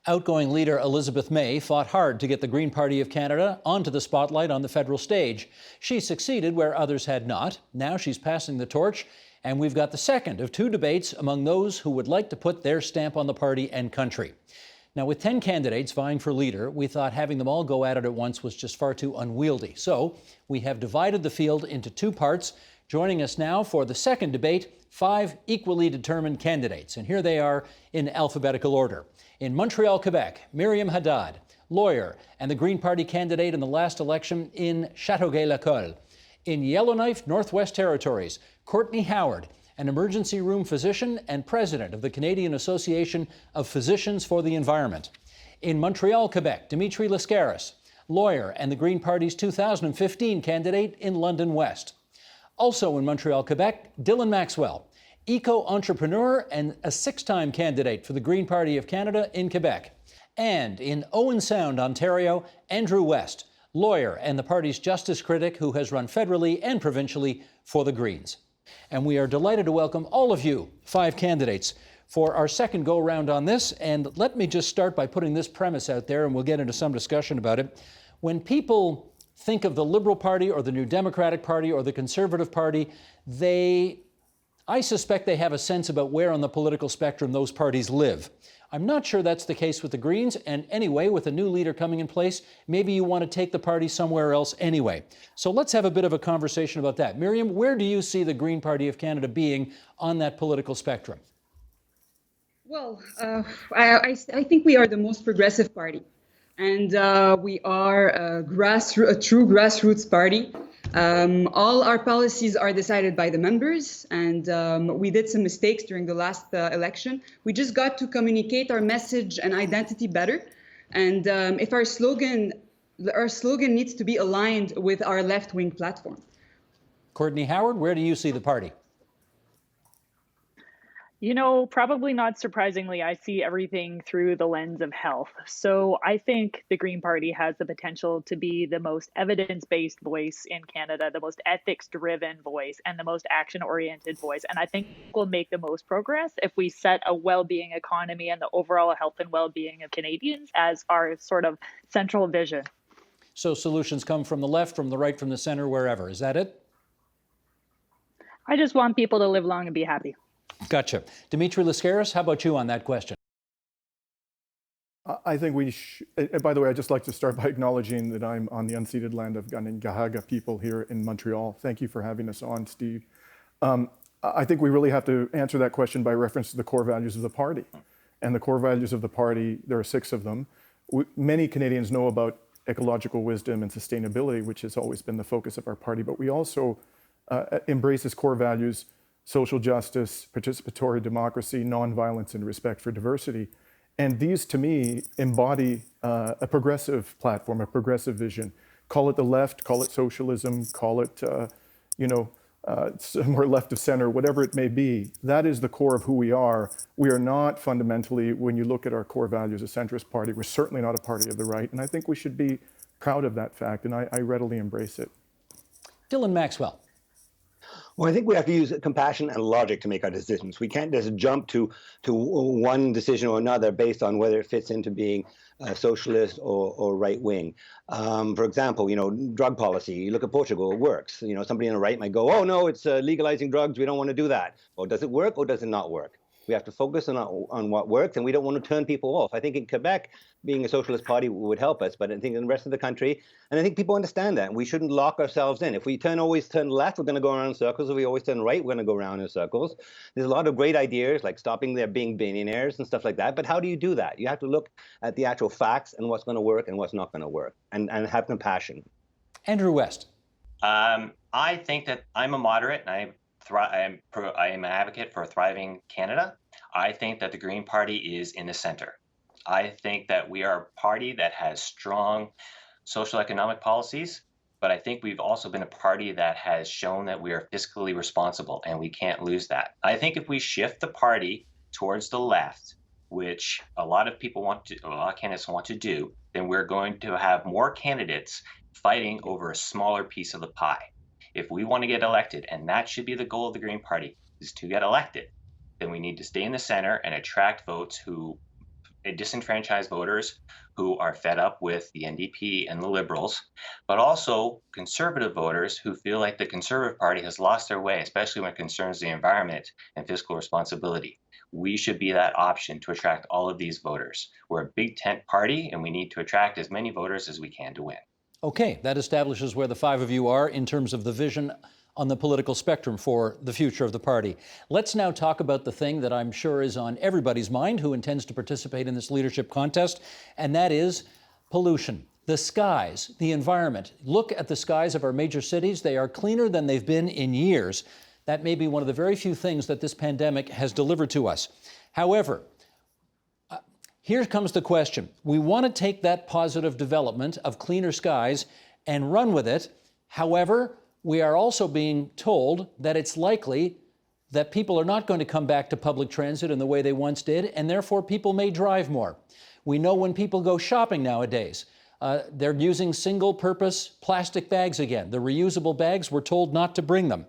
Outgoing leader Elizabeth May fought hard to get the Green Party of Canada onto the spotlight on the federal stage. She succeeded where others had not. Now she's passing the torch, and we've got the second of two debates among those who would like to put their stamp on the party and country. Now, with 10 candidates vying for leader, we thought having them all go at it at once was just far too unwieldy. So we have divided the field into two parts. Joining us now for the second debate, 5 equally determined candidates. And here they are in alphabetical order. In Montreal, Quebec, Meryam Haddad, lawyer and the Green Party candidate in the last election in Châteauguay-Lacolle. In Yellowknife, Northwest Territories, Courtney Howard, an emergency room physician and president of the Canadian Association of Physicians for the Environment. In Montreal, Quebec, Dimitri Lascaris, lawyer and the Green Party's 2015 candidate in London West. Also in Montreal, Quebec, Maxwell, eco-entrepreneur and a 6-time candidate for the Green Party of Canada in Quebec. And in Owen Sound, Ontario, Andrew West, lawyer and the party's justice critic who has run federally and provincially for the Greens. And we are delighted to welcome all of you, 5 candidates, for our second go-round on this. And let me just start by putting this premise out there, and we'll get into some discussion about it. When people think of the Liberal Party or the New Democratic Party or the Conservative Party, I suspect they have a sense about where on the political spectrum those parties live. I'm not sure that's the case with the Greens, and anyway, with a new leader coming in place, maybe you want to take the party somewhere else anyway. So let's have a bit of a conversation about that. Meryam, where do you see the Green Party of Canada being on that political spectrum? Well, I think we are the most progressive party, and we are a true grassroots party. All our policies are decided by the members, and we did some mistakes during the last election. We just got to communicate our message and identity better. And if our slogan needs to be aligned with our left-wing platform. Courtney Howard, where do you see the party? You know, probably not surprisingly, I see everything through the lens of health. So I think the Green Party has the potential to be the most evidence-based voice in Canada, the most ethics-driven voice, and the most action-oriented voice. And I think we'll make the most progress if we set a well-being economy and the overall health and well-being of Canadians as our sort of central vision. So solutions come from the left, from the right, from the center, wherever. Is that it? I just want people to live long and be happy. Gotcha. Dimitri Lascaris, how about you on that question? I think by the way, I'd just like to start by acknowledging that I'm on the unceded land of Ganingahaga people here in Montreal. Thank you for having us on, Steve. I think we really have to answer that question by reference to the core values of the party. And the core values of the party, there are 6 of them. Many Canadians know about ecological wisdom and sustainability, which has always been the focus of our party, but we also embrace as core values social justice, participatory democracy, nonviolence, and respect for diversity. And these, to me, embody a progressive platform, a progressive vision. Call it the left, call it socialism, call it, more left of center, whatever it may be. That is the core of who we are. We are not fundamentally, when you look at our core values, a centrist party. We're certainly not a party of the right. And I think we should be proud of that fact, and I readily embrace it. Maxwell. Well, I think we have to use compassion and logic to make our decisions. We can't just jump to one decision or another based on whether it fits into being socialist or right wing. For example, drug policy. You look at Portugal, it works. Somebody on the right might go, "Oh no, it's legalizing drugs. We don't want to do that." Well, does it work or does it not work? We have to focus on what works, and we don't want to turn people off. I think in Quebec, being a socialist party would help us, but I think in the rest of the country, and I think people understand that, we shouldn't lock ourselves in. If we always turn left, we're going to go around in circles. If we always turn right, we're going to go around in circles. There's a lot of great ideas, like stopping there being billionaires and stuff like that, but how do you do that? You have to look at the actual facts and what's going to work and what's not going to work, and have compassion. Andrew West. I think that I'm a moderate, and I am an advocate for a thriving Canada. I think that the Green Party is in the center. I think that we are a party that has strong social economic policies, but I think we've also been a party that has shown that we are fiscally responsible, and we can't lose that. I think if we shift the party towards the left, which a lot of candidates want to do, then we're going to have more candidates fighting over a smaller piece of the pie. If we want to get elected, and that should be the goal of the Green Party, is to get elected, then we need to stay in the center and attract votes who disenfranchised voters who are fed up with the NDP and the Liberals, but also conservative voters who feel like the Conservative Party has lost their way, especially when it concerns the environment and fiscal responsibility. We should be that option to attract all of these voters. We're a big tent party, and we need to attract as many voters as we can to win. Okay, that establishes where the five of you are in terms of the vision on the political spectrum for the future of the party. Let's now talk about the thing that I'm sure is on everybody's mind who intends to participate in this leadership contest, and that is pollution. The skies, the environment. Look at the skies of our major cities. They are cleaner than they've been in years. That may be one of the very few things that this pandemic has delivered to us. However, here comes the question. We want to take that positive development of cleaner skies and run with it. However, we are also being told that it's likely that people are not going to come back to public transit in the way they once did, and therefore people may drive more. We know when people go shopping nowadays, they're using single-purpose plastic bags again. The reusable bags, we're told not to bring them.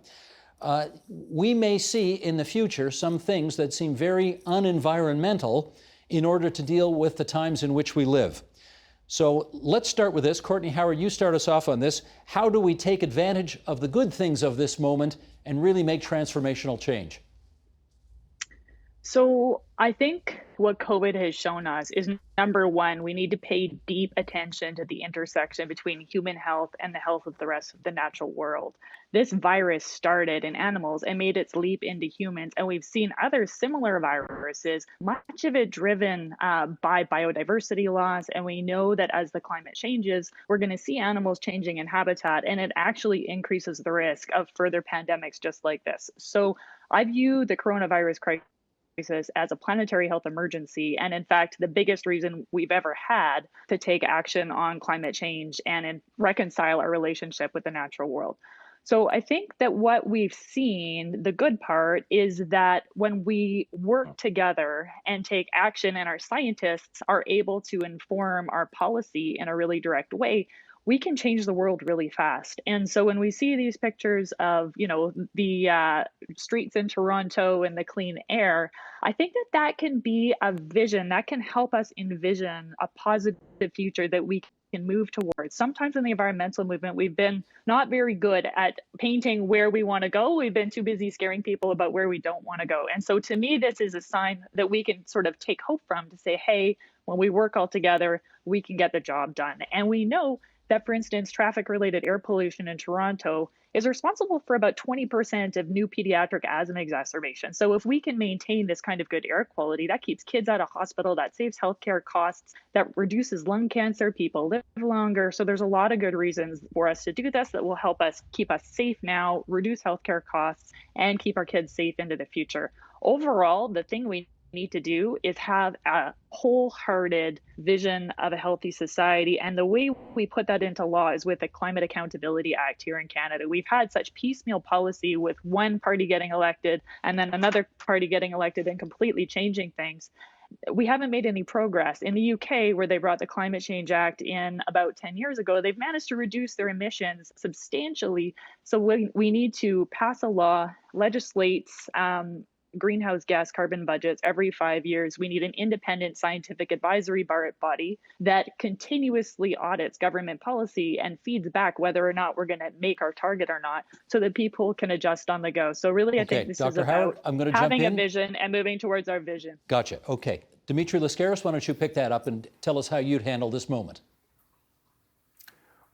We may see in the future some things that seem very unenvironmental in order to deal with the times in which we live. So let's start with this. Courtney Howard, you start us off on this. How do we take advantage of the good things of this moment and really make transformational change? So I think what COVID has shown us is, number one, we need to pay deep attention to the intersection between human health and the health of the rest of the natural world. This virus started in animals and made its leap into humans, and we've seen other similar viruses, much of it driven by biodiversity loss. And we know that as the climate changes, we're going to see animals changing in habitat, and it actually increases the risk of further pandemics just like this. So I view the coronavirus crisis as a planetary health emergency, and in fact, the biggest reason we've ever had to take action on climate change and reconcile our relationship with the natural world. So I think that what we've seen, the good part, is that when we work together and take action and our scientists are able to inform our policy in a really direct way, we can change the world really fast. And so when we see these pictures of, the streets in Toronto and the clean air, I think that can be a vision that can help us envision a positive future that we can move towards. Sometimes in the environmental movement, we've been not very good at painting where we want to go. We've been too busy scaring people about where we don't want to go. And so to me, this is a sign that we can sort of take hope from to say, hey, when we work all together, we can get the job done. And we know that, for instance, traffic-related air pollution in Toronto is responsible for about 20% of new pediatric asthma exacerbations. So if we can maintain this kind of good air quality, that keeps kids out of hospital, that saves healthcare costs, that reduces lung cancer, people live longer. So there's a lot of good reasons for us to do this that will help us keep us safe now, reduce healthcare costs, and keep our kids safe into the future. Overall, the thing we need to do is have a wholehearted vision of a healthy society. And the way we put that into law is with the Climate Accountability Act here in Canada. We've had such piecemeal policy with one party getting elected and then another party getting elected and completely changing things. We haven't made any progress. In the UK, where they brought the Climate Change Act in about 10 years ago, they've managed to reduce their emissions substantially. So we need to pass a law, legislate greenhouse gas carbon budgets every 5 years. We need an independent scientific advisory body that continuously audits government policy and feeds back whether or not we're going to make our target or not, so that people can adjust on the go. So really, I think this Dr. is Howard, about I'm going to having jump in. a vision and moving towards our vision. Gotcha. Okay. Dimitri Lascaris, why don't you pick that up and tell us how you'd handle this moment?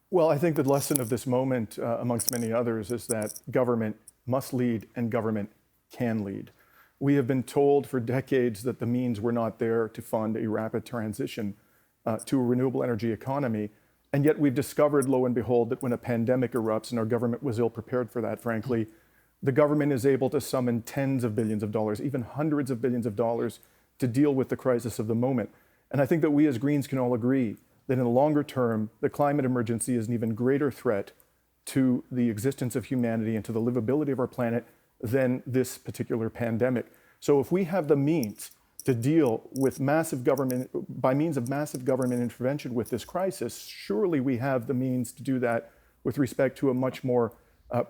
Well, I think the lesson of this moment, amongst many others, is that government must lead and government can lead. We have been told for decades that the means were not there to fund a rapid transition to a renewable energy economy. And yet we've discovered, lo and behold, that when a pandemic erupts, and our government was ill prepared for that, frankly, the government is able to summon tens of billions of dollars, even hundreds of billions of dollars to deal with the crisis of the moment. And I think that we as Greens can all agree that in the longer term, the climate emergency is an even greater threat to the existence of humanity and to the livability of our planet than this particular pandemic. So if we have the means to deal with massive government, by means of massive government intervention with this crisis, surely we have the means to do that with respect to a much more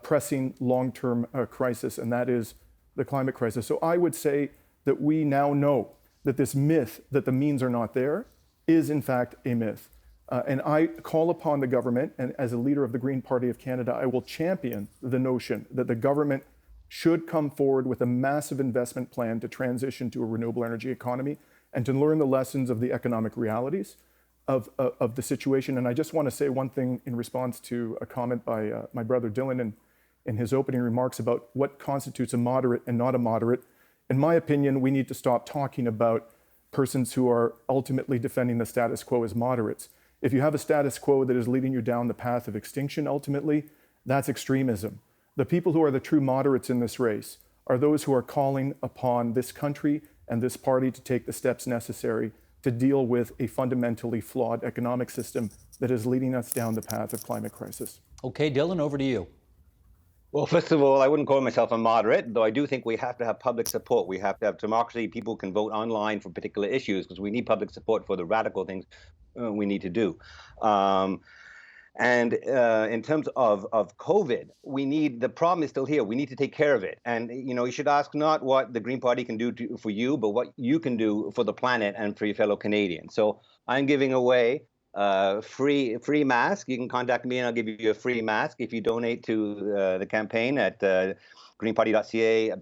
pressing long-term crisis, and that is the climate crisis. So I would say that we now know that this myth that the means are not there is in fact a myth. And I call upon the government, and as a leader of the Green Party of Canada, I will champion the notion that the government should come forward with a massive investment plan to transition to a renewable energy economy and to learn the lessons of the economic realities of the situation. And I just want to say one thing in response to a comment by my brother Dylan in his opening remarks about what constitutes a moderate and not a moderate. In my opinion, we need to stop talking about persons who are ultimately defending the status quo as moderates. If you have a status quo that is leading you down the path of extinction, ultimately, that's extremism. The people who are the true moderates in this race are those who are calling upon this country and this party to take the steps necessary to deal with a fundamentally flawed economic system that is leading us down the path of climate crisis. Okay, Dylan, over to you. Well, first of all, I wouldn't call myself a moderate, though I do think we have to have public support. We have to have democracy. People can vote online for particular issues because we need public support for the radical things we need to do. And in terms of COVID, the problem is still here. We need to take care of it. And, you should ask not what the Green Party can do for you, but what you can do for the planet and for your fellow Canadians. So I'm giving away free mask. You can contact me and I'll give you a free mask if you donate to the campaign at greenparty.ca/X,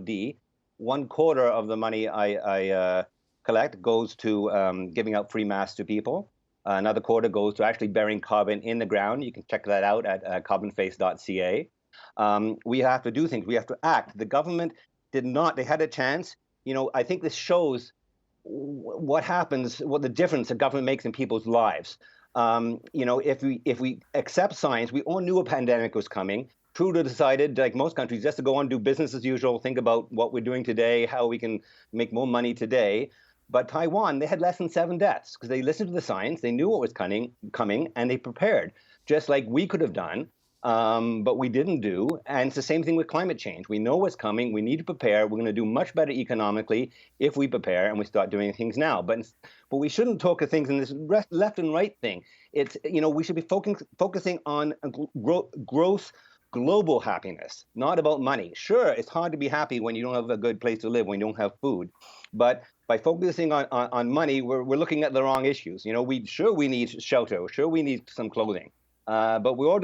D. 1/4 of the money I collect goes to giving out free masks to people. Another quarter goes to actually burying carbon in the ground. You can check that out at carbonface.ca. We have to do things. We have to act. The government did not. They had a chance. I think this shows what happens, what the difference a government makes in people's lives. If we accept science, we all knew a pandemic was coming. Trudeau decided, like most countries, just to go on and do business as usual, think about what we're doing today, how we can make more money today. But Taiwan, they had less than 7 deaths because they listened to the science, they knew what was coming, and they prepared, just like we could have done, but we didn't do. And it's the same thing with climate change. We know what's coming. We need to prepare. We're going to do much better economically if we prepare and we start doing things now. But we shouldn't talk of things in this left and right thing. It's, we should be focusing on growth, global happiness, not about money. Sure, it's hard to be happy when you don't have a good place to live, when you don't have food. But by focusing on money, we're looking at the wrong issues. We need shelter. Sure, we need some clothing. But we're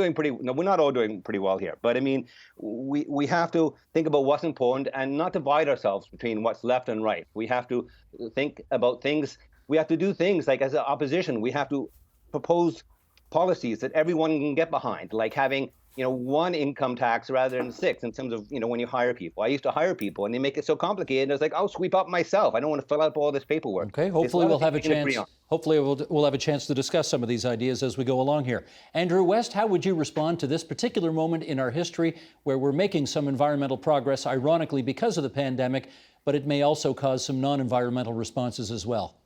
not all doing pretty well here. But I mean, we have to think about what's important and not divide ourselves between what's left and right. We have to think about things. We have to do things like, as an opposition, we have to propose policies that everyone can get behind, like having one income tax rather than 6 in terms of, when you hire people. I used to hire people and they make it so complicated. I was like, I'll sweep up myself. I don't want to fill out all this paperwork. Okay, hopefully we'll have a chance. Hopefully we'll have a chance to discuss some of these ideas as we go along here. Andrew West, how would you respond to this particular moment in our history where we're making some environmental progress, ironically because of the pandemic, but it may also cause some non-environmental responses as well?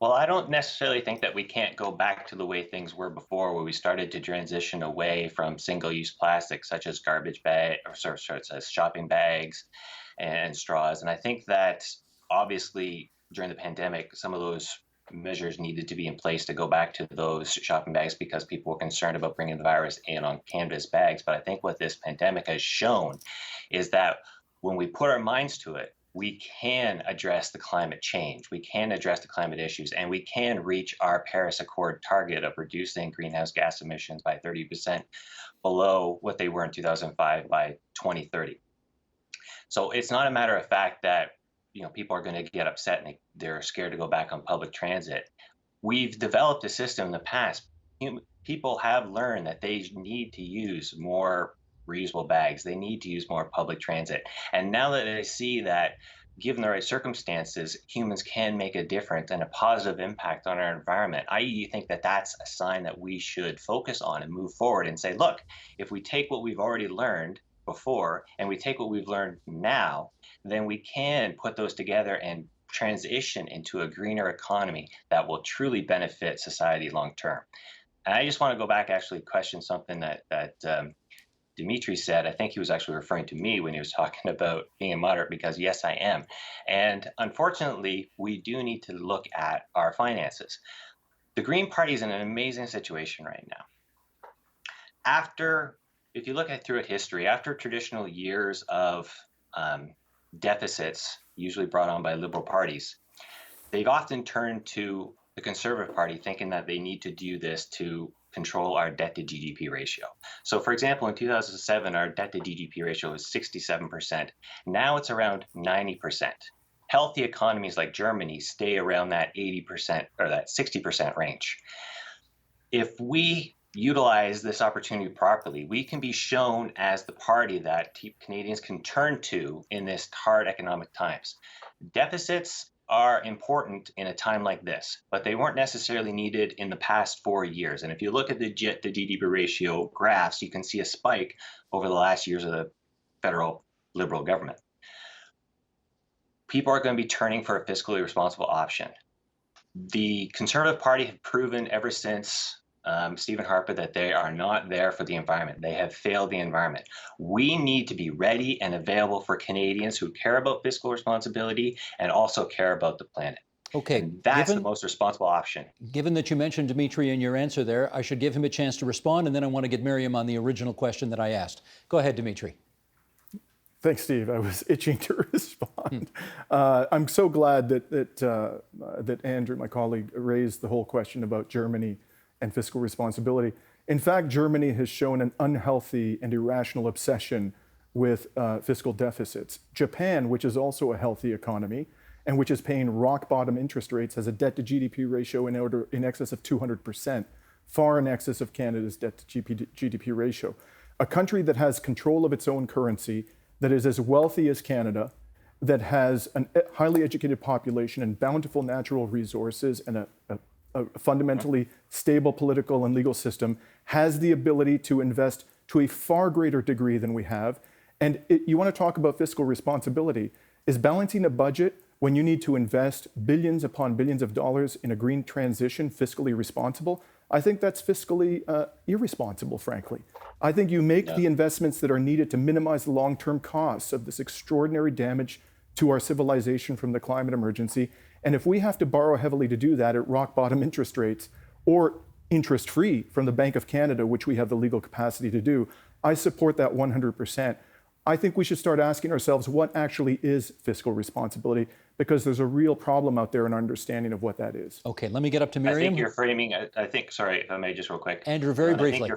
Well, I don't necessarily think that we can't go back to the way things were before, where we started to transition away from single-use plastics such as shopping bags and straws. And I think that obviously during the pandemic, some of those measures needed to be in place to go back to those shopping bags because people were concerned about bringing the virus in on canvas bags. But I think what this pandemic has shown is that when we put our minds to it, we can address the climate change, we can address the climate issues, and we can reach our Paris Accord target of reducing greenhouse gas emissions by 30% below what they were in 2005 by 2030. So it's not a matter of fact that people are going to get upset and they're scared to go back on public transit. We've developed a system in the past. People have learned that they need to use more reusable bags. They need to use more public transit. And now that they see that, given the right circumstances, humans can make a difference and a positive impact on our environment, I think that that's a sign that we should focus on and move forward and say, look, if we take what we've already learned before and we take what we've learned now, then we can put those together and transition into a greener economy that will truly benefit society long term. And I just want to go back, actually question something that Dimitri said. I think he was actually referring to me when he was talking about being a moderate, because yes, I am. And unfortunately, we do need to look at our finances. The Green Party is in an amazing situation right now. If you look through history, after traditional years of deficits, usually brought on by liberal parties, they've often turned to the Conservative Party thinking that they need to do this to control our debt to GDP ratio. So for example, in 2007, our debt to GDP ratio was 67%. Now it's around 90%. Healthy economies like Germany stay around that 80% or that 60% range. If we utilize this opportunity properly, we can be shown as the party that Canadians can turn to in this hard economic times. Deficits are important in a time like this, but they weren't necessarily needed in the past 4 years. And if you look at the GDP ratio graphs, you can see a spike over the last years of the federal Liberal government. People are going to be turning for a fiscally responsible option. The Conservative Party have proven ever since Stephen Harper that they are not there for the environment. They have failed the environment. We need to be ready and available for Canadians who care about fiscal responsibility and also care about the planet. Okay, and that's the most responsible option. Given that you mentioned Dimitri in your answer there, I should give him a chance to respond, and then I want to get Meryam on the original question that I asked. Go ahead, Dimitri. Thanks, Steve. I was itching to respond. I'm so glad that Andrew, my colleague, raised the whole question about Germany and fiscal responsibility. In fact, Germany has shown an unhealthy and irrational obsession with fiscal deficits. Japan, which is also a healthy economy and which is paying rock bottom interest rates, has a debt to GDP ratio in excess of 200%, far in excess of Canada's debt to GDP ratio. A country that has control of its own currency, that is as wealthy as Canada, that has a highly educated population and bountiful natural resources and a fundamentally stable political and legal system, has the ability to invest to a far greater degree than we have. And you want to talk about fiscal responsibility. Is balancing a budget when you need to invest billions upon billions of dollars in a green transition fiscally responsible? I think that's fiscally irresponsible, frankly. I think you make the investments that are needed to minimize the long-term costs of this extraordinary damage to our civilization from the climate emergency. And if we have to borrow heavily to do that at rock bottom interest rates or interest-free from the Bank of Canada, which we have the legal capacity to do, I support that 100%. I think we should start asking ourselves what actually is fiscal responsibility, because there's a real problem out there in our understanding of what that is. Okay, let me get up to Meryam. I think you're framing, sorry, if I may just real quick. Andrew, very briefly.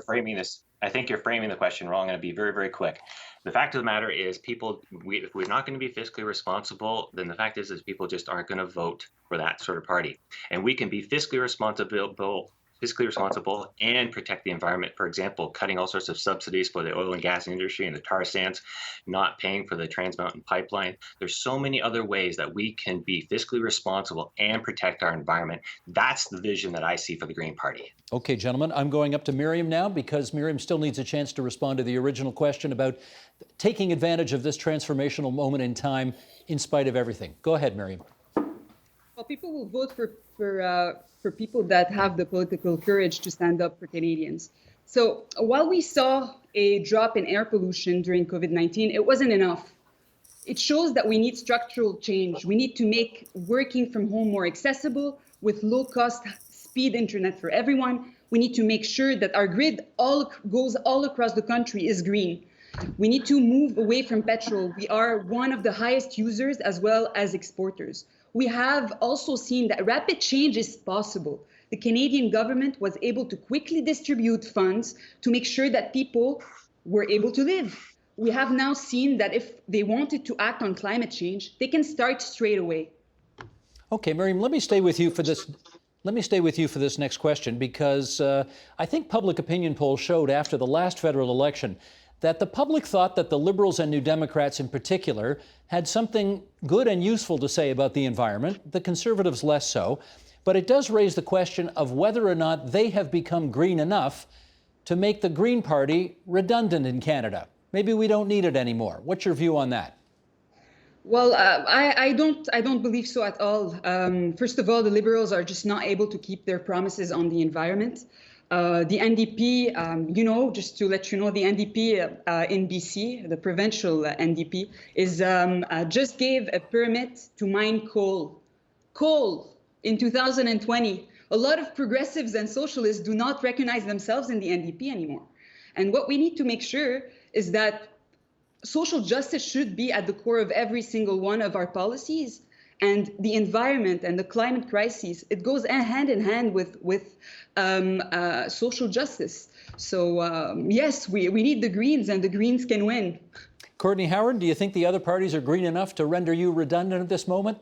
I think you're framing the question wrong. I'm going to be very, very quick. The fact of the matter is if we're not going to be fiscally responsible, then the fact is people just aren't going to vote for that sort of party. And we can be fiscally responsible and protect the environment. For example, cutting all sorts of subsidies for the oil and gas industry and the tar sands, not paying for the Trans Mountain pipeline. There's so many other ways that we can be fiscally responsible and protect our environment. That's the vision that I see for the Green Party. Okay, gentlemen, I'm going up to Meryam now because Meryam still needs a chance to respond to the original question about taking advantage of this transformational moment in time in spite of everything. Go ahead, Meryam. Well, people will vote for people that have the political courage to stand up for Canadians. So while we saw a drop in air pollution during COVID-19, it wasn't enough. It shows that we need structural change. We need to make working from home more accessible with low-cost speed internet for everyone. We need to make sure that our grid goes all across the country is green. We need to move away from petrol. We are one of the highest users as well as exporters. We have also seen that rapid change is possible. The Canadian government was able to quickly distribute funds to make sure that people were able to live. We have now seen that if they wanted to act on climate change, they can start straight away. Okay, Meryam, let me stay with you for this. Let me stay with you for this next question, because I think public opinion polls showed after the last federal election that the public thought that the Liberals and New Democrats in particular had something good and useful to say about the environment, the Conservatives less so. But it does raise the question of whether or not they have become green enough to make the Green Party redundant in Canada. Maybe we don't need it anymore. What's your view on that? Well, I don't believe so at all. First of all, the Liberals are just not able to keep their promises on the environment. The NDP, just to let you know, the NDP in BC, the provincial NDP, is just gave a permit to mine coal in 2020. A lot of progressives and socialists do not recognize themselves in the NDP anymore. And what we need to make sure is that social justice should be at the core of every single one of our policies. And the environment and the climate crises, it goes hand in hand with social justice. So yes, we need the Greens, and the Greens can win. Courtney Howard, do you think the other parties are green enough to render you redundant at this moment?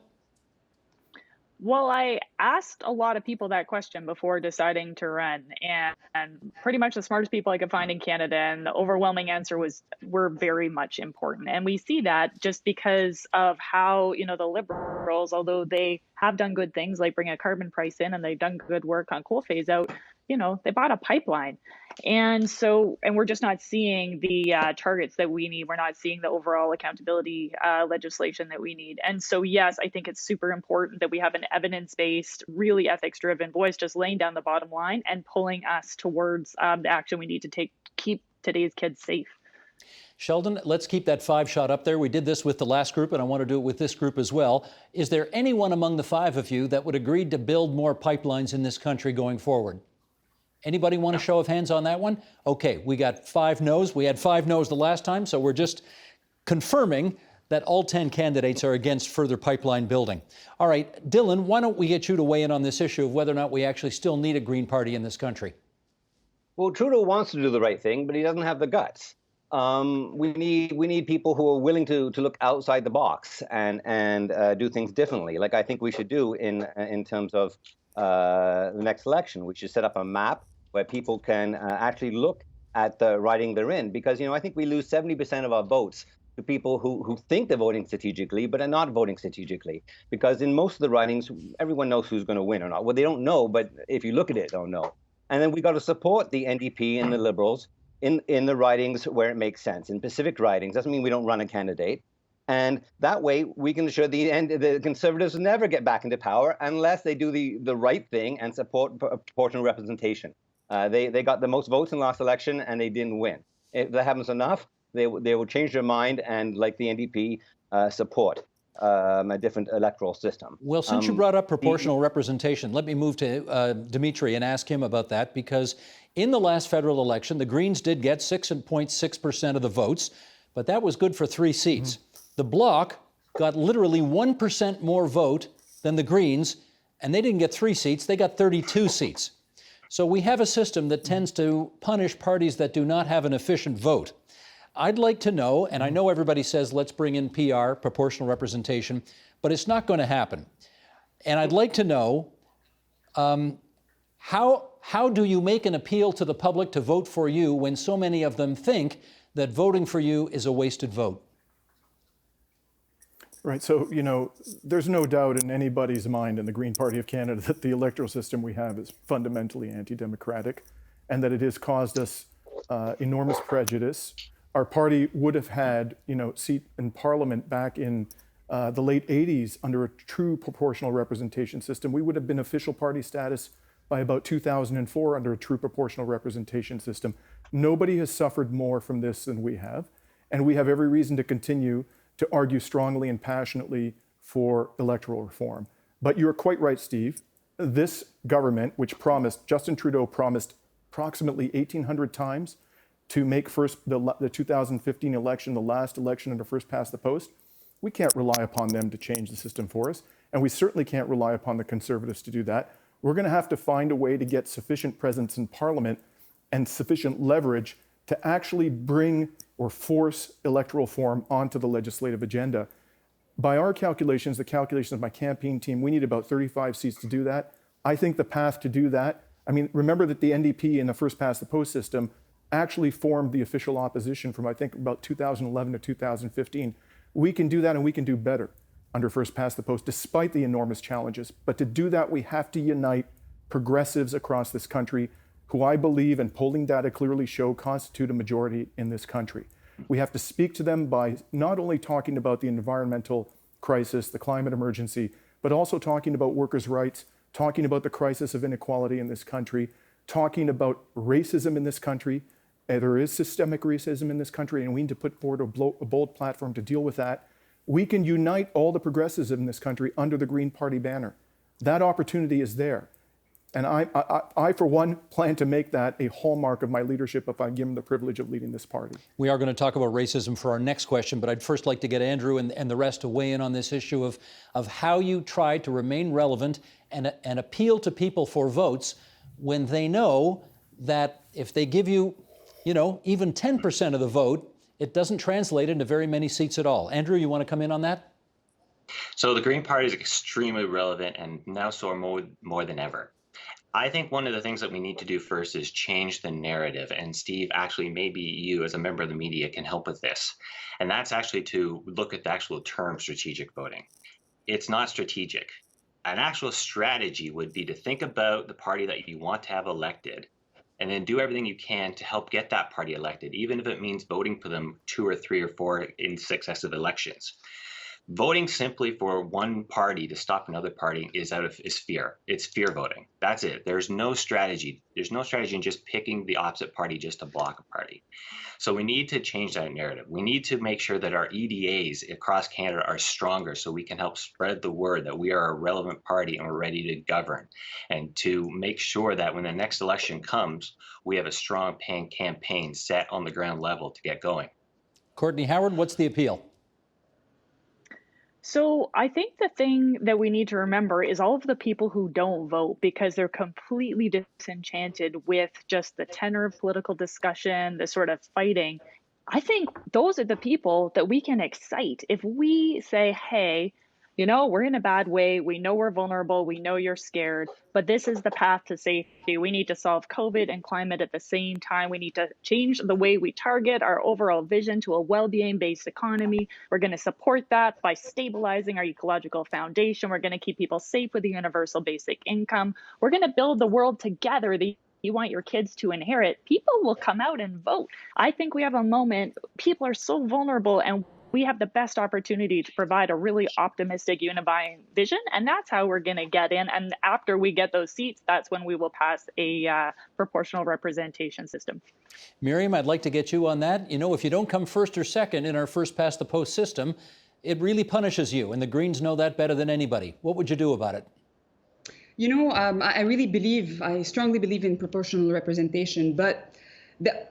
Well, I asked a lot of people that question before deciding to run, and pretty much the smartest people I could find in Canada, and the overwhelming answer was we're very much important. And we see that just because of how, the Liberals, although they have done good things like bring a carbon price in and they've done good work on coal phase out, they bought a pipeline. And we're just not seeing the targets that we need. We're not seeing the overall accountability legislation that we need. And so, yes, I think it's super important that we have an evidence-based, really ethics-driven voice just laying down the bottom line and pulling us towards the action we need to take to keep today's kids safe. Sheldon, let's keep that 5 shot up there. We did this with the last group, and I want to do it with this group as well. Is there anyone among the 5 of you that would agree to build more pipelines in this country going forward? Anybody want a show of hands on that one? Okay, we got 5 no's. We had 5 no's the last time, so we're just confirming that all 10 candidates are against further pipeline building. All right, Dylan, why don't we get you to weigh in on this issue of whether or not we actually still need a Green Party in this country? Well, Trudeau wants to do the right thing, but he doesn't have the guts. We need people who are willing to look outside the box and do things differently, like I think we should do in terms of the next election. We should set up a map where people can actually look at the riding they're in, because I think we lose 70% of our votes to people who think they're voting strategically but are not voting strategically, because in most of the ridings everyone knows who's going to win or not. Well, they don't know, but if you look at it, they'll know. And then we got to support the NDP and the Liberals in the ridings where it makes sense. In Pacific ridings, doesn't mean we don't run a candidate. And that way we can ensure the Conservatives never get back into power unless they do the right thing and support proportional representation. They got the most votes in the last election and they didn't win. If that happens enough, they will change their mind and, like the NDP, support a different electoral system. Well, since you brought up proportional representation, let me move to Dimitri and ask him about that, because in the last federal election, the Greens did get 6.6% of the votes, but that was good for 3 seats. The Bloc got literally 1% more vote than the Greens, and they didn't get 3 seats, they got 32 seats. So we have a system that tends to punish parties that do not have an efficient vote. I'd like to know, and I know everybody says let's bring in PR, proportional representation, but it's not going to happen. And I'd like to know how do you make an appeal to the public to vote for you when so many of them think that voting for you is a wasted vote? Right, so, there's no doubt in anybody's mind in the Green Party of Canada that the electoral system we have is fundamentally anti-democratic and that it has caused us enormous prejudice. Our party would have had, seat in Parliament back in the late 80s under a true proportional representation system. We would have been official party status by about 2004 under a true proportional representation system. Nobody has suffered more from this than we have, and we have every reason to continue to argue strongly and passionately for electoral reform. But you're quite right, Steve. This government, which Justin Trudeau promised approximately 1,800 times to make the 2015 election the last election under first past the post, we can't rely upon them to change the system for us, and we certainly can't rely upon the Conservatives to do that. We're going to have to find a way to get sufficient presence in Parliament and sufficient leverage to actually bring or force electoral reform onto the legislative agenda. By our calculations, the calculations of my campaign team, we need about 35 seats to do that. I think the path to do that, remember that the NDP in the first past the post system actually formed the official opposition from, I think, about 2011 to 2015. We can do that, and we can do better under first past the post, despite the enormous challenges. But to do that, we have to unite progressives across this country, who I believe, and polling data clearly show, constitute a majority in this country. We have to speak to them by not only talking about the environmental crisis, the climate emergency, but also talking about workers' rights, talking about the crisis of inequality in this country, talking about racism in this country. There is systemic racism in this country, and we need to put forward a bold platform to deal with that. We can unite all the progressives in this country under the Green Party banner. That opportunity is there. And I, for one, plan to make that a hallmark of my leadership if I'm given the privilege of leading this party. We are going to talk about racism for our next question, but I'd first like to get Andrew and the rest to weigh in on this issue of how you try to remain relevant and appeal to people for votes when they know that if they give you, even 10% of the vote, it doesn't translate into very many seats at all. Andrew, you want to come in on that? So the Green Party is extremely relevant and now so more than ever. I think one of the things that we need to do first is change the narrative. And Steve, actually, maybe you as a member of the media can help with this. And that's actually to look at the actual term strategic voting. It's not strategic. An actual strategy would be to think about the party that you want to have elected and then do everything you can to help get that party elected, even if it means voting for them 2 or 3 or 4 in successive elections. Voting simply for one party to stop another party is fear. It's fear voting. That's it. There's no strategy. There's no strategy in just picking the opposite party just to block a party. So we need to change that narrative. We need to make sure that our EDAs across Canada are stronger so we can help spread the word that we are a relevant party and we're ready to govern, and to make sure that when the next election comes, we have a strong campaign set on the ground level to get going. Courtney Howard, what's the appeal? So I think the thing that we need to remember is all of the people who don't vote because they're completely disenchanted with just the tenor of political discussion, the sort of fighting. I think those are the people that we can excite. If we say, hey, we're in a bad way. We know we're vulnerable. We know you're scared, but this is the path to safety. We need to solve COVID and climate at the same time. We need to change the way we target our overall vision to a well-being based economy. We're going to support that by stabilizing our ecological foundation. We're going to keep people safe with a universal basic income. We're going to build the world together that you want your kids to inherit. People will come out and vote. I think we have a moment. People are so vulnerable, and we have the best opportunity to provide a really optimistic, unifying vision, and that's how we're going to get in. And after we get those seats, that's when we will pass a proportional representation system. Meryam, I'd like to get you on that. If you don't come first or second in our first past the post system, it really punishes you, and the Greens know that better than anybody. What would you do about it? I strongly believe in proportional representation, but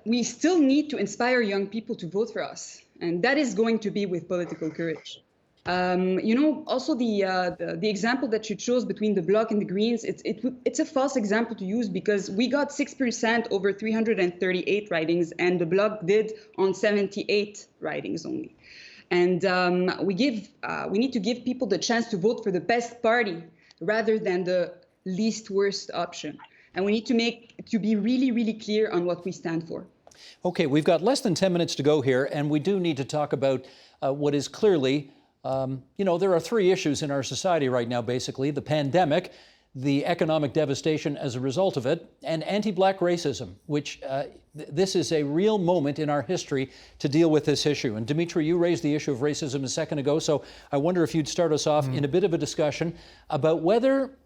we still need to inspire young people to vote for us. And that is going to be with political courage. Also the example that you chose between the Bloc and the Greens, it's a false example to use because we got 6% over 338 ridings and the Bloc did on 78 ridings only. And we need to give people the chance to vote for the best party rather than the least worst option. And we need to be really, really clear on what we stand for. Okay, we've got less than 10 minutes to go here, and we do need to talk about what is clearly, there are 3 issues in our society right now, basically: the pandemic, the economic devastation as a result of it, and anti-Black racism, which this is a real moment in our history to deal with this issue. And Dimitri, you raised the issue of racism a second ago, so I wonder if you'd start us off in a bit of a discussion about whether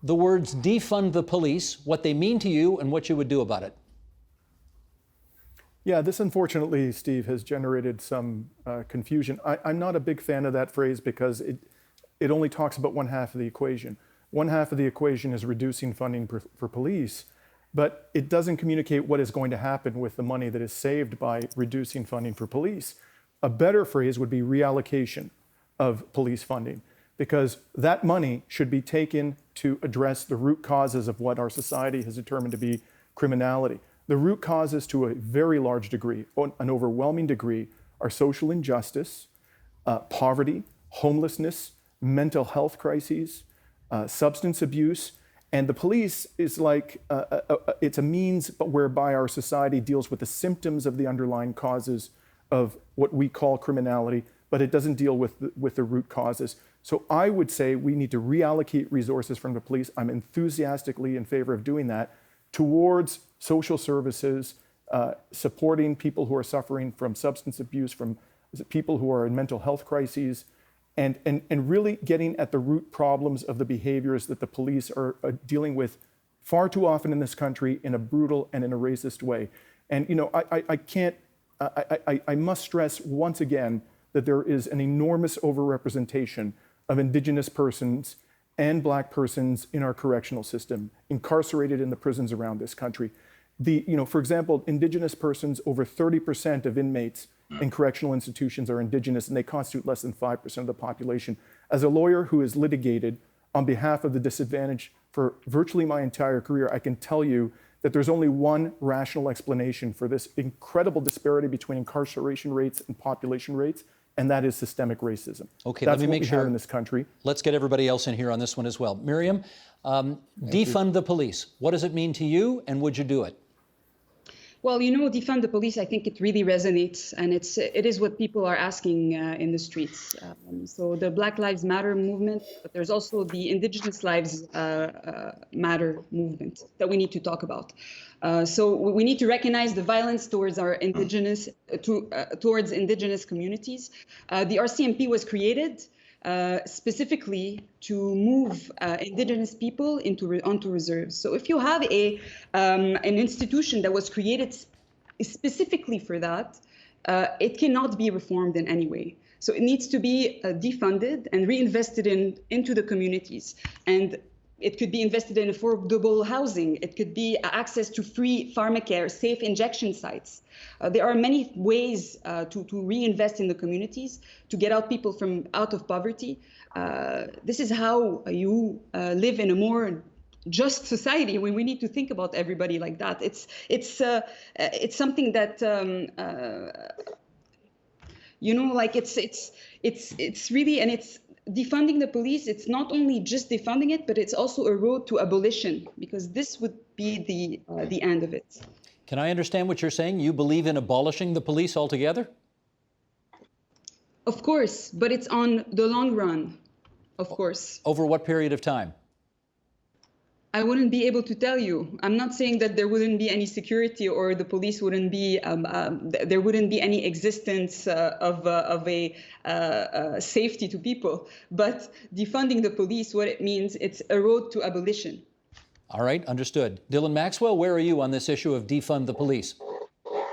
the words defund the police, what they mean to you and what you would do about it. Yeah, this unfortunately, Steve, has generated some confusion. I'm not a big fan of that phrase because it only talks about one half of the equation. One half of the equation is reducing funding for police, but it doesn't communicate what is going to happen with the money that is saved by reducing funding for police. A better phrase would be reallocation of police funding, because that money should be taken to address the root causes of what our society has determined to be criminality. The root causes, to a very large degree, an overwhelming degree, are social injustice, poverty, homelessness, mental health crises, substance abuse, and the police is like, it's a means whereby our society deals with the symptoms of the underlying causes of what we call criminality, but it doesn't deal with the root causes. So I would say we need to reallocate resources from the police. I'm enthusiastically in favor of doing that, towards social services, supporting people who are suffering from substance abuse, from people who are in mental health crises, and really getting at the root problems of the behaviors that the police are dealing with far too often in this country in a brutal and in a racist way. And I must stress once again that there is an enormous overrepresentation of Indigenous persons and Black persons in our correctional system, incarcerated in the prisons around this country. For example, Indigenous persons, over 30% of inmates in correctional institutions are Indigenous, and they constitute less than 5% of the population. As a lawyer who has litigated on behalf of the disadvantaged for virtually my entire career, I can tell you that there's only one rational explanation for this incredible disparity between incarceration rates and population rates, and that is systemic racism. Okay, That's let me what make we sure have in this country. Let's get everybody else in here on this one as well. Meryam, defund the police. What does it mean to you, and would you do it? Well, defund the police, I think it really resonates, and it is what people are asking in the streets. So the Black Lives Matter movement, but there's also the Indigenous Lives Matter movement that we need to talk about. So we need to recognize the violence towards our towards Indigenous communities. The RCMP was created specifically to move Indigenous people onto reserves. So if you have an institution that was created specifically for that, it cannot be reformed in any way. So it needs to be defunded and reinvested into the communities. And it could be invested in affordable housing. It could be access to free pharmacare, safe injection sites. There are many ways to reinvest in the communities, to get out people out of poverty. This is how you live in a more just society. We need to think about everybody like that. It's something that it's really, and it's defunding the police. It's not only just defunding it, but it's also a road to abolition, because this would be the end of it. Can I understand what you're saying? You believe in abolishing the police altogether? Of course, but it's on the long run, of course. Over what period of time? I wouldn't be able to tell you. I'm not saying that there wouldn't be any security or the police wouldn't be, there wouldn't be any existence of a safety to people. But defunding the police, what it means, it's a road to abolition. All right, understood. Dylan Maxwell, where are you on this issue of defund the police?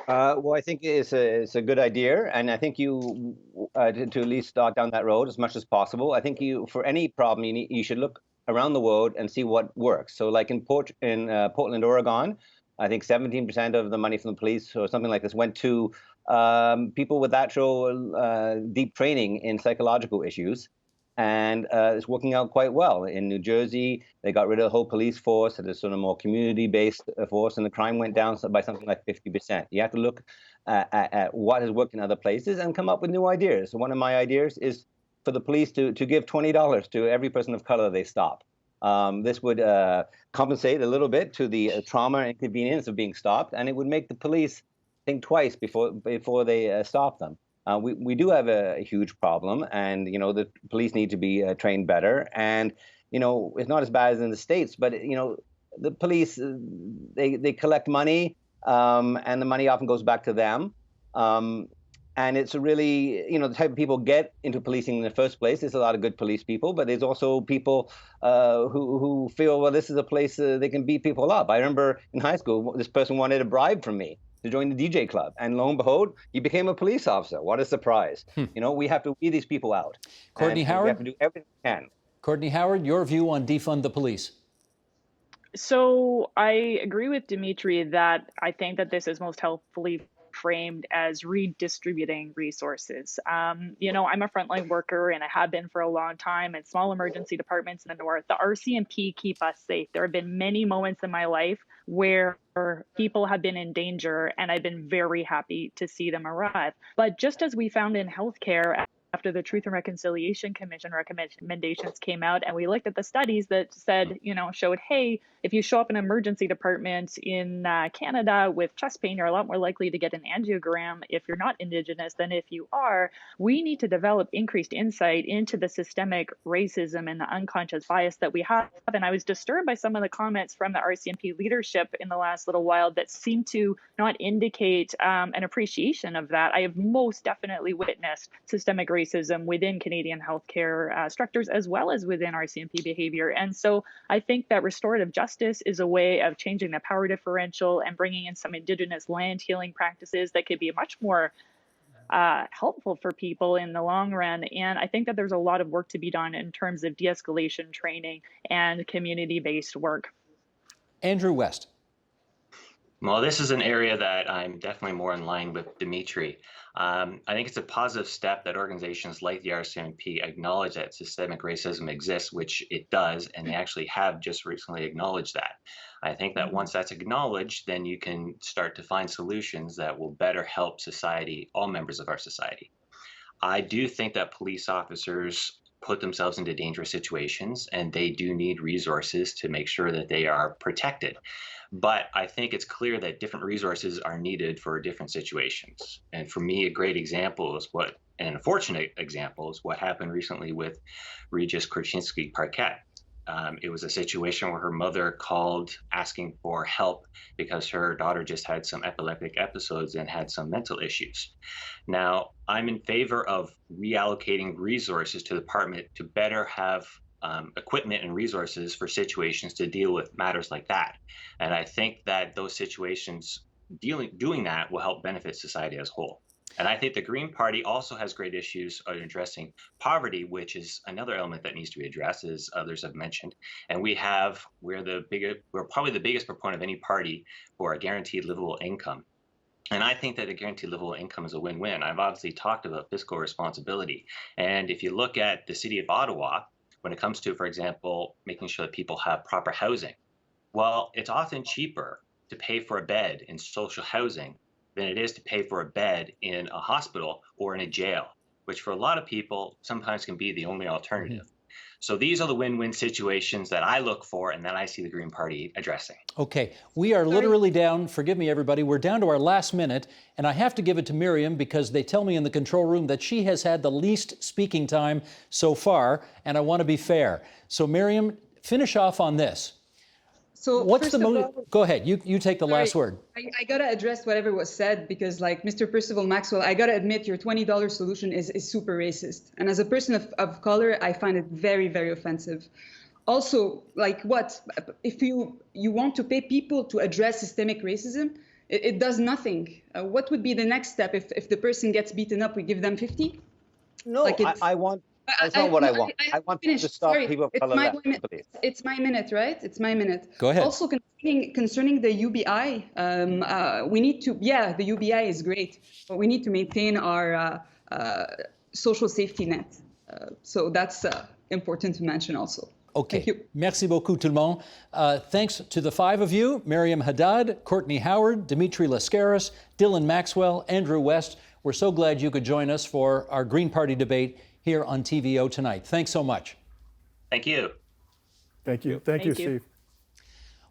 Well, I think it's a good idea, and I think you to at least start down that road as much as possible. I think for any problem, you should look around the world and see what works. So like in Portland, Oregon, I think 17% of the money from the police or something like this went to people with actual deep training in psychological issues. And it's working out quite well. In New Jersey, they got rid of the whole police force. It is sort of more community-based force, and the crime went down by something like 50%. You have to look at what has worked in other places and come up with new ideas. So one of my ideas is for the police to give $20 to every person of color they stop. This would compensate a little bit to the trauma and inconvenience of being stopped, and it would make the police think twice before they stop them. We do have a huge problem, and the police need to be trained better. And it's not as bad as in the States, but the police they collect money, and the money often goes back to them. And it's really, the type of people get into policing in the first place. There's a lot of good police people, but there's also people who feel, well, this is a place they can beat people up. I remember in high school, this person wanted a bribe from me to join the DJ club. And lo and behold, he became a police officer. What a surprise. We have to weed these people out. Courtney Howard? We have to do everything we can. Courtney Howard, your view on defund the police? So I agree with Dimitri that I think that this is most helpfully framed as redistributing resources. I'm a frontline worker, and I have been for a long time in small emergency departments in the North. The RCMP keep us safe. There have been many moments in my life where people have been in danger, and I've been very happy to see them arrive. But just as we found in healthcare, after the Truth and Reconciliation Commission recommendations came out, and we looked at the studies that said, showed, hey, if you show up in an emergency department in Canada with chest pain, you're a lot more likely to get an angiogram if you're not Indigenous than if you are. We need to develop increased insight into the systemic racism and the unconscious bias that we have. And I was disturbed by some of the comments from the RCMP leadership in the last little while that seem to not indicate an appreciation of that. I have most definitely witnessed systemic racism within Canadian healthcare structures as well as within RCMP behavior. And so I think that restorative justice is a way of changing the power differential and bringing in some Indigenous land healing practices that could be much more helpful for people in the long run. And I think that there's a lot of work to be done in terms of de-escalation training and community-based work. Andrew West. Well, this is an area that I'm definitely more in line with Dimitri. I think it's a positive step that organizations like the RCMP acknowledge that systemic racism exists, which it does, and they actually have just recently acknowledged that. I think that once that's acknowledged, then you can start to find solutions that will better help society, all members of our society. I do think that police officers put themselves into dangerous situations, and they do need resources to make sure that they are protected. But I think it's clear that different resources are needed for different situations. And for me, a great example is an unfortunate example is what happened recently with Regis Korchinski-Parquet. It was a situation where her mother called asking for help because her daughter just had some epileptic episodes and had some mental issues. Now, I'm in favor of reallocating resources to the department to better have equipment and resources for situations to deal with matters like that. And I think that those situations, doing that will help benefit society as a whole. And I think the Green Party also has great issues on addressing poverty, which is another element that needs to be addressed, as others have mentioned. And we're probably the biggest proponent of any party for a guaranteed livable income. And I think that a guaranteed livable income is a win-win. I've obviously talked about fiscal responsibility. And if you look at the city of Ottawa, when it comes to, for example, making sure that people have proper housing, well, it's often cheaper to pay for a bed in social housing than it is to pay for a bed in a hospital or in a jail, which for a lot of people sometimes can be the only alternative. Mm-hmm. So these are the win-win situations that I look for and that I see the Green Party addressing. Okay, we are literally down, forgive me everybody, we're down to our last minute, and I have to give it to Meryam because they tell me in the control room that she has had the least speaking time so far, and I want to be fair. So Meryam, finish off on this. So what's the most? Go ahead. You take the last word. I gotta address whatever was said because, like Mr. Perceval-Maxwell, I gotta admit your $20 solution is super racist, and as a person of color, I find it very, very offensive. Also, like, what if you want to pay people to address systemic racism? It does nothing. What would be the next step if the person gets beaten up? We give them 50? No, like I want. That's not what I want. I want to stop people from color left. It's my minute, right? It's my minute. Go ahead. Also, concerning the UBI, we need to, the UBI is great, but we need to maintain our social safety net. So that's important to mention also. Okay. Thank you. Merci beaucoup, tout le monde. Thanks to the five of you, Meryam Haddad, Courtney Howard, Dimitri Lascaris, Dylan Maxwell, Andrew West. We're so glad you could join us for our Green Party debate here on TVO tonight. Thanks so much. Thank you. Thank you. Thank you, Steve.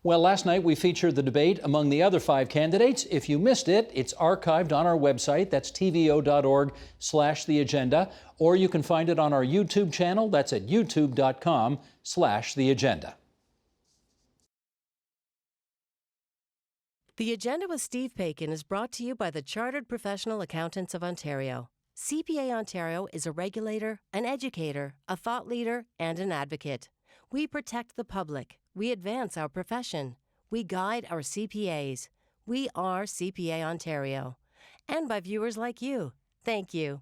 Well, last night we featured the debate among the other five candidates. If you missed it, it's archived on our website. That's tvo.org/theagenda. Or you can find it on our YouTube channel. That's at youtube.com/theagenda. The Agenda with Steve Paikin is brought to you by the Chartered Professional Accountants of Ontario. CPA Ontario is a regulator, an educator, a thought leader, and an advocate. We protect the public. We advance our profession. We guide our CPAs. We are CPA Ontario. And by viewers like you. Thank you.